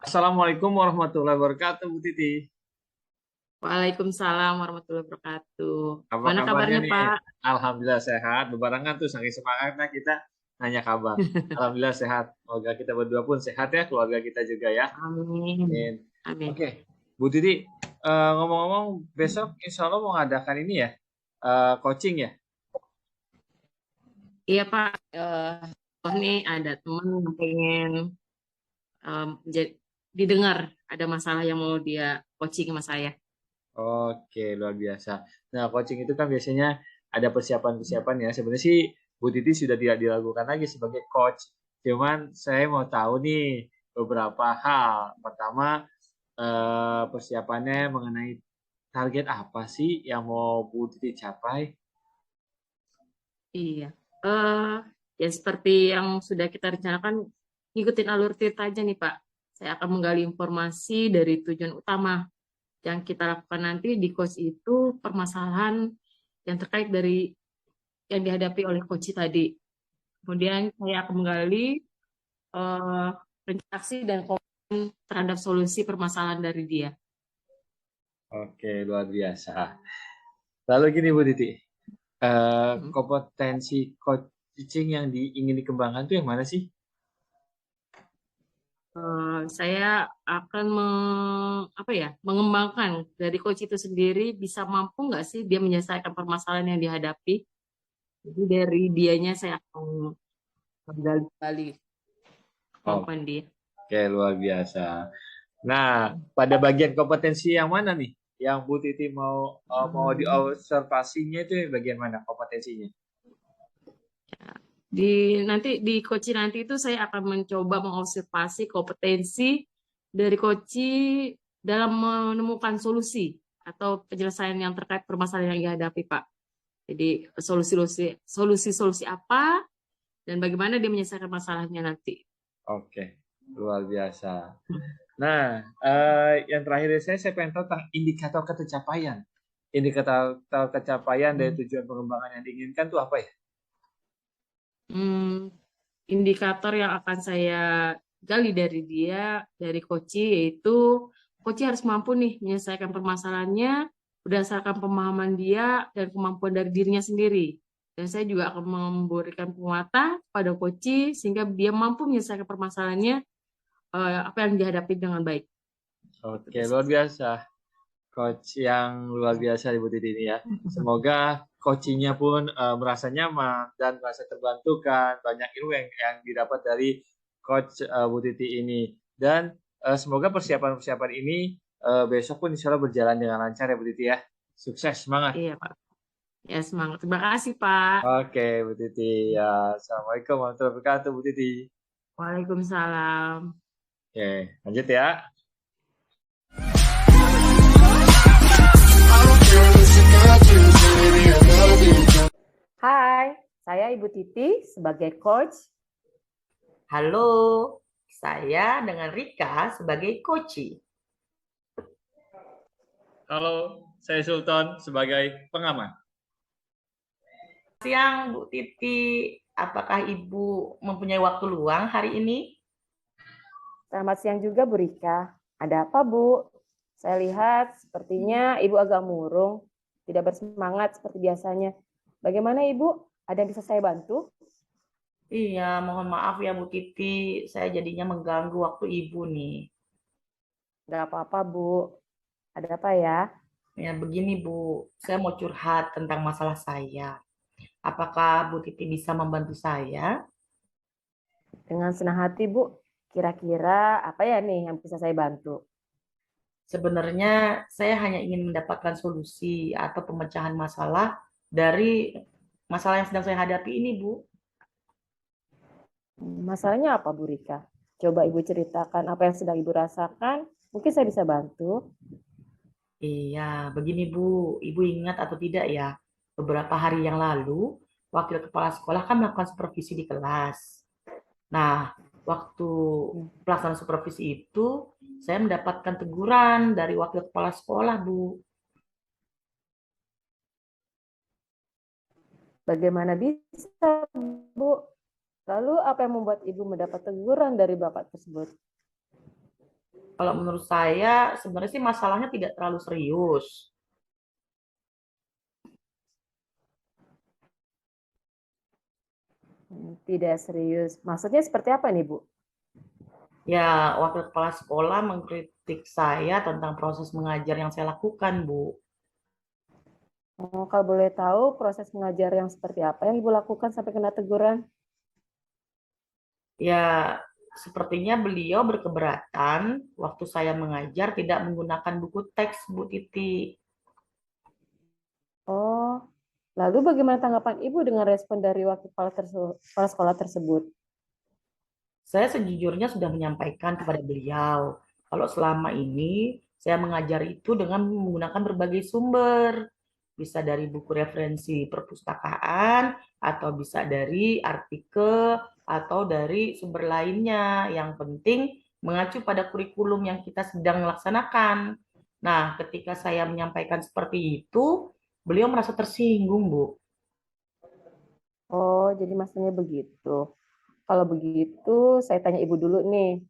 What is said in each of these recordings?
Assalamualaikum warahmatullahi wabarakatuh, Bu Titi. Waalaikumsalam warahmatullahi wabarakatuh. Apa Mana kabarnya kabarnya, nih? Pak? Alhamdulillah sehat. Bebarengan tuh saking semangatnya kita nanya kabar. Alhamdulillah sehat. Semoga kita berdua pun sehat ya, keluarga kita juga ya. Amin. Amin. Amin. Oke, Bu Titi, ngomong-ngomong, besok insya Allah mau ngadakan ini ya, coaching ya. Iya, Pak. Oh, nih ada teman yang pengen didengar ada masalah yang mau dia coaching sama saya. Oke, luar biasa. Nah, coaching itu kan biasanya ada persiapan-persiapan ya. Sebenarnya sih Bu Titi sudah tidak diragukan lagi sebagai coach. Cuman saya mau tahu nih beberapa hal. Pertama, persiapannya mengenai target apa sih yang mau Bu Titi capai? Iya. Eh, ya seperti yang sudah kita rencanakan, ngikutin alur cerita aja nih, Pak. Saya akan menggali informasi dari tujuan utama yang kita lakukan nanti di coach itu permasalahan yang terkait dari yang dihadapi oleh coach tadi. Kemudian saya akan menggali eh, reaksi dan komen terhadap solusi permasalahan dari dia. Oke, luar biasa. Lalu gini Bu Titi, Mm. kompetensi coaching yang ingin dikembangkan tuh yang mana sih? Saya akan mengembangkan dari coach itu sendiri bisa mampu nggak sih dia menyelesaikan permasalahan yang dihadapi. Jadi dari dianya saya akan menggali kemampuan dia. Oke, luar biasa. Nah, pada bagian kompetensi yang mana nih? Yang Bu Titi mau Hmm. diobservasinya itu yang bagian mana kompetensinya? Nanti di Koci nanti itu saya akan mencoba mengobservasi kompetensi dari Koci dalam menemukan solusi atau penyelesaian yang terkait permasalahan yang dihadapi, Pak. Jadi solusi-solusi apa dan bagaimana dia menyelesaikan masalahnya nanti. Oke, luar biasa. Nah, yang terakhir saya pengen tahu tentang indikator ketercapaian. Indikator kecapaian dari Hmm. tujuan pengembangan yang diinginkan tuh apa ya? Hmm, indikator yang akan saya gali dari dia, dari Koci, yaitu Koci harus mampu nih menyelesaikan permasalahannya berdasarkan pemahaman dia dan kemampuan dari dirinya sendiri. Dan saya juga akan memberikan penguatan pada Koci sehingga dia mampu menyelesaikan permasalahannya apa yang dihadapi dengan baik. Oke, luar biasa. Coach yang luar biasa Ibu Titi ini ya. Semoga coachingnya pun merasa nyaman dan merasa terbantukan banyak ilmu yang didapat dari coach Bu Titi ini. Dan semoga persiapan-persiapan ini besok pun insya Allah berjalan dengan lancar ya Bu Titi ya. Sukses, semangat. Iya, Pak. Ya, semangat. Terima kasih, Pak. Oke Bu Titi ya. Assalamualaikum warahmatullahi wabarakatuh Bu Titi. Waalaikumsalam. Oke, lanjut ya. Hai, saya Ibu Titi sebagai coach. Halo, saya dengan Rika sebagai coach. Halo, saya Sultan sebagai pengamat. Siang, Bu Titi. Apakah Ibu mempunyai waktu luang hari ini? Selamat siang juga Bu Rika. Ada apa Bu? Saya lihat sepertinya Ibu agak murung, tidak bersemangat seperti biasanya. Bagaimana Ibu? Ada yang bisa saya bantu? Iya, mohon maaf ya Bu Titi. Saya jadinya mengganggu waktu Ibu nih. Enggak apa-apa Bu. Ada apa ya? Ya, begini Bu. Saya mau curhat tentang masalah saya. Apakah Bu Titi bisa membantu saya? Dengan senang hati Bu. Kira-kira apa ya nih yang bisa saya bantu? Sebenarnya saya hanya ingin mendapatkan solusi atau pemecahan masalah dari masalah yang sedang saya hadapi ini, Bu. Masalahnya apa Bu Rika? Coba Ibu ceritakan apa yang sedang Ibu rasakan. Mungkin saya bisa bantu. Iya, begini Bu, Ibu ingat atau tidak ya, beberapa hari yang lalu, wakil kepala sekolah kan melakukan supervisi di kelas. Nah, waktu pelaksanaan supervisi itu, saya mendapatkan teguran dari wakil kepala sekolah, Bu. Bagaimana bisa Bu? Lalu apa yang membuat Ibu mendapat teguran dari Bapak tersebut? Kalau menurut saya sebenarnya sih masalahnya tidak terlalu serius. Tidak serius. Maksudnya seperti apa nih, Bu? Ya, wakil kepala sekolah mengkritik saya tentang proses mengajar yang saya lakukan, Bu. Oh, kalau boleh tahu proses mengajar yang seperti apa yang Ibu lakukan sampai kena teguran? Ya, sepertinya beliau berkeberatan waktu saya mengajar tidak menggunakan buku teks, Bu Titi. Oh, lalu bagaimana tanggapan Ibu dengan respon dari wakil kepala sekolah tersebut? Saya sejujurnya sudah menyampaikan kepada beliau, kalau selama ini saya mengajar itu dengan menggunakan berbagai sumber. Bisa dari buku referensi perpustakaan, atau bisa dari artikel, atau dari sumber lainnya. Yang penting mengacu pada kurikulum yang kita sedang laksanakan. Nah, ketika saya menyampaikan seperti itu, beliau merasa tersinggung, Bu. Oh, jadi maksudnya begitu. Kalau begitu, saya tanya Ibu dulu nih.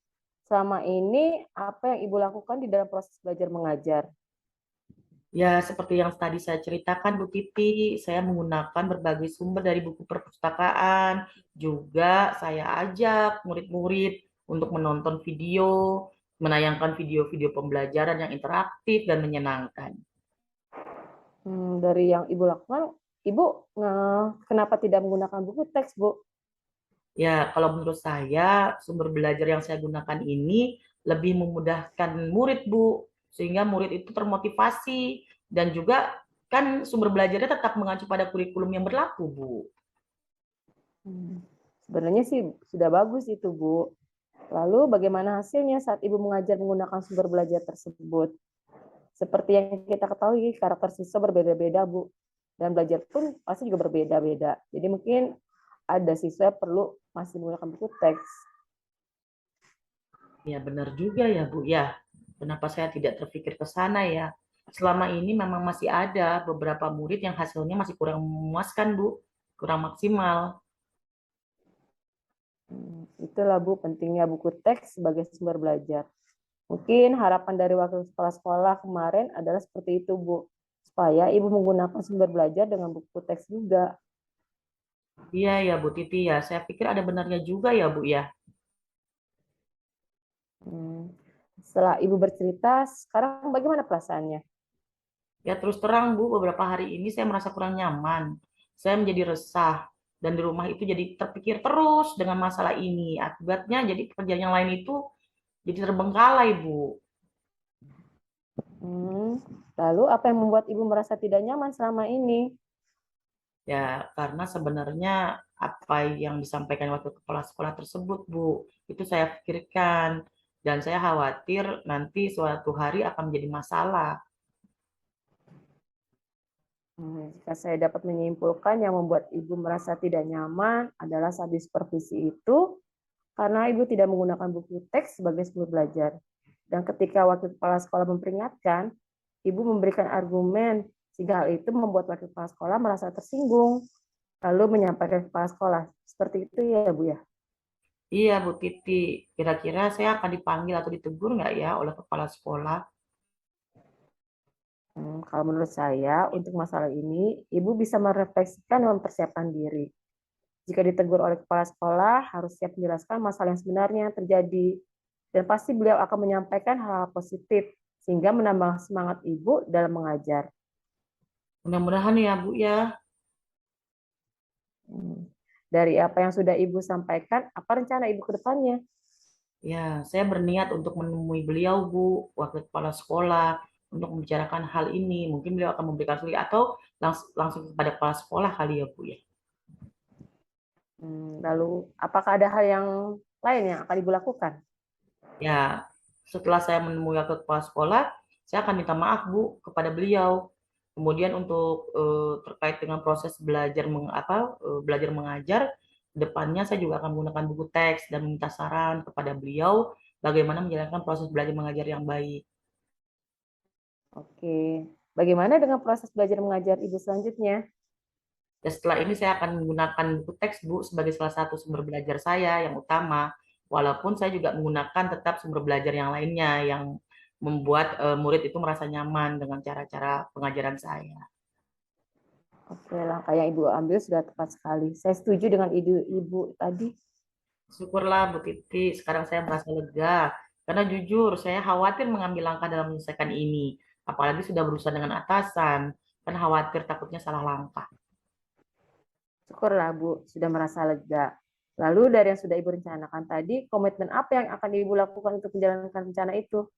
Selama ini apa yang Ibu lakukan di dalam proses belajar mengajar? Ya, seperti yang tadi saya ceritakan, Bu Titi, saya menggunakan berbagai sumber dari buku perpustakaan. Juga saya ajak murid-murid untuk menonton video, menayangkan video-video pembelajaran yang interaktif dan menyenangkan. Dari yang Ibu lakukan, Ibu kenapa tidak menggunakan buku teks, Bu? Ya, kalau menurut saya, sumber belajar yang saya gunakan ini lebih memudahkan murid, Bu. Sehingga murid itu termotivasi. Dan juga kan sumber belajarnya tetap mengacu pada kurikulum yang berlaku, Bu. Sebenarnya sih sudah bagus itu, Bu. Lalu bagaimana hasilnya saat Ibu mengajar menggunakan sumber belajar tersebut? Seperti yang kita ketahui, karakter siswa berbeda-beda, Bu. Dan belajar pun pasti juga berbeda-beda. Jadi mungkin ada siswa yang perlu masih menggunakan buku teks. Ya, benar juga ya, Bu. Ya, kenapa saya tidak terpikir ke sana ya? Selama ini memang masih ada beberapa murid yang hasilnya masih kurang memuaskan, Bu. Kurang maksimal. Itulah, Bu, pentingnya buku teks sebagai sumber belajar. Mungkin harapan dari wakil kepala sekolah kemarin adalah seperti itu, Bu. Supaya Ibu menggunakan sumber belajar dengan buku teks juga. Iya ya, Bu Titi ya. Saya pikir ada benarnya juga ya, Bu ya. Setelah Ibu bercerita, sekarang bagaimana perasaannya? Ya, terus terang, Bu, beberapa hari ini saya merasa kurang nyaman. Saya menjadi resah. Dan di rumah itu jadi terpikir terus dengan masalah ini. Akibatnya jadi pekerjaan yang lain itu jadi terbengkalai, Bu. Lalu apa yang membuat Ibu merasa tidak nyaman selama ini? Ya, karena sebenarnya apa yang disampaikan waktu kepala sekolah tersebut, Bu, itu saya pikirkan. Dan saya khawatir nanti suatu hari akan menjadi masalah. Jika saya dapat menyimpulkan yang membuat Ibu merasa tidak nyaman adalah saat di supervisi itu, karena Ibu tidak menggunakan buku teks sebagai sumber belajar. Dan ketika wakil kepala sekolah memperingatkan, Ibu memberikan argumen, sehingga hal itu membuat wakil kepala sekolah merasa tersinggung, lalu menyampaikan ke kepala sekolah. Seperti itu ya, Bu ya? Iya, Bu Titi, kira-kira saya akan dipanggil atau ditegur nggak ya oleh kepala sekolah? Kalau menurut saya, untuk masalah ini, Ibu bisa merefleksikan dan mempersiapkan diri. Jika ditegur oleh kepala sekolah, harus siap menjelaskan masalah yang sebenarnya terjadi. Dan pasti beliau akan menyampaikan hal-hal positif, sehingga menambah semangat Ibu dalam mengajar. Mudah-mudahan ya, Bu ya. Dari apa yang sudah Ibu sampaikan, apa rencana Ibu ke depannya? Ya, saya berniat untuk menemui beliau, Bu, wakil kepala sekolah, untuk membicarakan hal ini. Mungkin beliau akan memberikan solusi atau langsung kepada kepala sekolah kali ya, Bu ya. Lalu, apakah ada hal yang lain yang akan Ibu lakukan? Ya, setelah saya menemui wakil kepala sekolah, saya akan minta maaf, Bu, kepada beliau. Kemudian untuk terkait dengan proses belajar mengajar, depannya saya juga akan menggunakan buku teks dan meminta saran kepada beliau bagaimana menjalankan proses belajar mengajar yang baik. Oke, bagaimana dengan proses belajar mengajar Ibu selanjutnya? Dan setelah ini saya akan menggunakan buku teks, Bu, sebagai salah satu sumber belajar saya yang utama. Walaupun saya juga menggunakan tetap sumber belajar yang lainnya yang membuat murid itu merasa nyaman dengan cara-cara pengajaran saya. Oke, langkah yang Ibu ambil sudah tepat sekali. Saya setuju dengan ide Ibu tadi. Syukurlah Bu Titi, sekarang saya merasa lega. Karena jujur, saya khawatir mengambil langkah dalam menyelesaikan ini. Apalagi sudah berusaha dengan atasan, kan khawatir takutnya salah langkah. Syukurlah Bu, sudah merasa lega. Lalu dari yang sudah Ibu rencanakan tadi, komitmen apa yang akan Ibu lakukan untuk menjalankan rencana itu?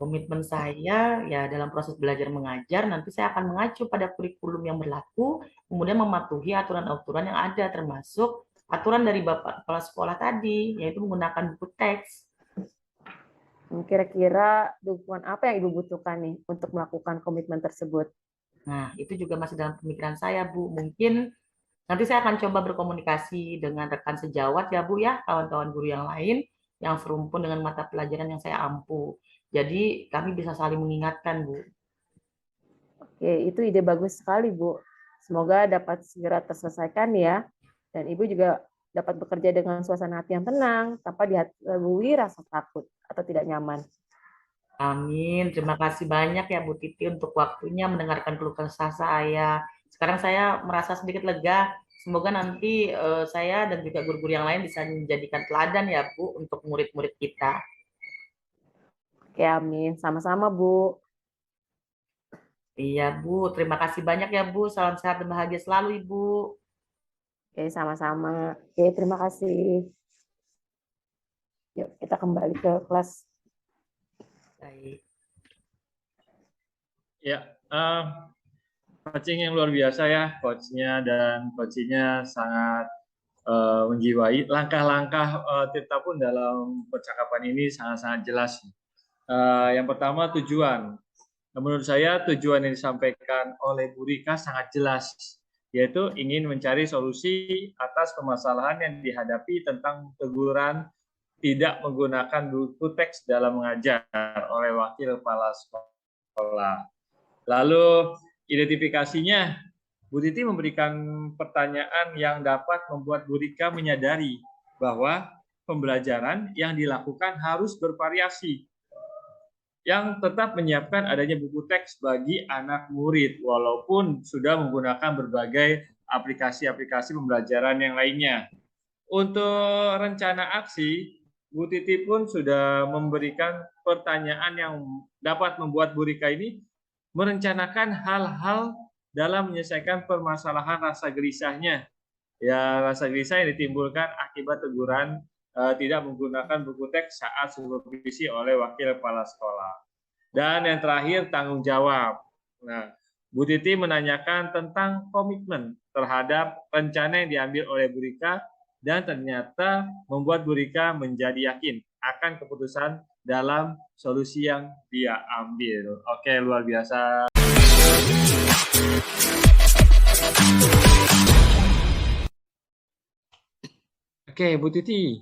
Komitmen saya ya dalam proses belajar mengajar, nanti saya akan mengacu pada kurikulum yang berlaku, kemudian mematuhi aturan-aturan yang ada, termasuk aturan dari Bapak Kepala Sekolah tadi, yaitu menggunakan buku teks. Kira-kira dukungan apa yang Ibu butuhkan nih untuk melakukan komitmen tersebut? Nah, itu juga masih dalam pemikiran saya, Bu. Mungkin nanti saya akan coba berkomunikasi dengan rekan sejawat ya, Bu, ya, kawan-kawan guru yang lain yang serumpun dengan mata pelajaran yang saya ampu. Jadi kami bisa saling mengingatkan, Bu. Oke, itu ide bagus sekali, Bu. Semoga dapat segera terselesaikan ya. Dan Ibu juga dapat bekerja dengan suasana hati yang tenang, tanpa dihantui rasa takut atau tidak nyaman. Amin. Terima kasih banyak ya Bu Titi untuk waktunya mendengarkan keluh kesah saya. Sekarang saya merasa sedikit lega. Semoga nanti saya dan juga guru-guru yang lain bisa menjadikan teladan ya Bu untuk murid-murid kita. Oke, amin. Sama-sama, Bu. Iya Bu, terima kasih banyak ya Bu. Salam sehat dan bahagia selalu Ibu. Oke, sama-sama. Oke, terima kasih. Yuk, kita kembali ke kelas. Baik. Ya, coaching yang luar biasa ya, coachnya dan coachingnya sangat menjiwai. Langkah-langkah Tirta pun dalam percakapan ini sangat-sangat jelas. Yang pertama tujuan. Menurut saya tujuan yang disampaikan oleh Bu Rika sangat jelas, yaitu ingin mencari solusi atas permasalahan yang dihadapi tentang teguran tidak menggunakan buku teks dalam mengajar oleh wakil kepala sekolah. Lalu identifikasinya, Bu Titi memberikan pertanyaan yang dapat membuat Bu Rika menyadari bahwa pembelajaran yang dilakukan harus bervariasi, yang tetap menyiapkan adanya buku teks bagi anak murid, walaupun sudah menggunakan berbagai aplikasi-aplikasi pembelajaran yang lainnya. Untuk rencana aksi, Bu Titi pun sudah memberikan pertanyaan yang dapat membuat Bu Rika ini merencanakan hal-hal dalam menyelesaikan permasalahan rasa gelisahnya. Ya, rasa gelisah yang ditimbulkan akibat teguran tidak menggunakan buku teks saat supervisi oleh wakil kepala sekolah. Dan yang terakhir, tanggung jawab. Nah, Bu Titi menanyakan tentang komitmen terhadap rencana yang diambil oleh Bu Rika, dan ternyata membuat Bu Rika menjadi yakin akan keputusan dalam solusi yang dia ambil. Oke, luar biasa. Oke, Bu Titi,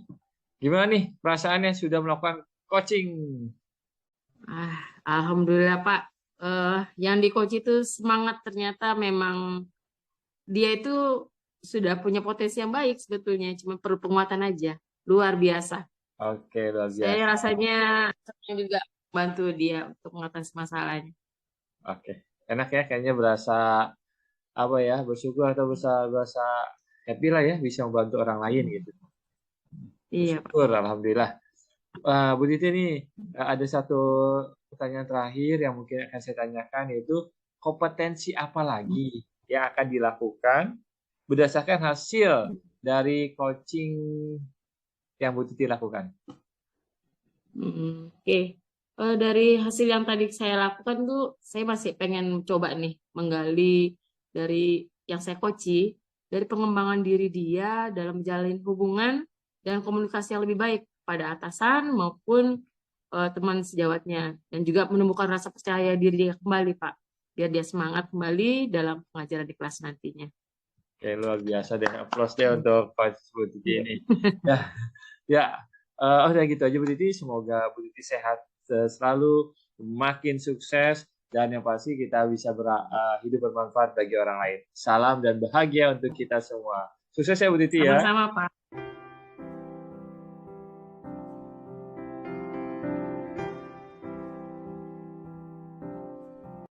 gimana nih perasaannya sudah melakukan coaching? Alhamdulillah Pak. Yang di coach itu semangat, ternyata memang dia itu sudah punya potensi yang baik sebetulnya, cuma perlu penguatan aja. Luar biasa. Oke, luar biasa. Saya rasanya senang juga bantu dia untuk mengatasi masalahnya. Oke, enak ya, kayaknya berasa apa ya, bersyukur atau berasa happy lah ya, bisa membantu orang lain gitu. Iya Pak. Syukur, alhamdulillah. Bu Titi nih, ada satu pertanyaan terakhir yang mungkin akan saya tanyakan, yaitu kompetensi apa lagi yang akan dilakukan berdasarkan hasil dari coaching yang Bu Titi lakukan? Oke. Dari hasil yang tadi saya lakukan tuh, saya masih pengen coba nih menggali dari yang saya coachi, dari pengembangan diri dia dalam menjalin hubungan dan komunikasi yang lebih baik pada atasan maupun teman sejawatnya, dan juga menumbuhkan rasa percaya diri dia kembali Pak, biar dia semangat kembali dalam pengajaran di kelas nantinya. Oke, luar biasa deh, applause deh untuk Coach Bu Titi ini. Udah gitu aja Bu Titi, semoga Bu Titi sehat selalu, makin sukses, dan yang pasti kita bisa hidup bermanfaat bagi orang lain. Salam dan bahagia untuk kita semua. Sukses ya Bu Titi ya. Sama-sama Pak.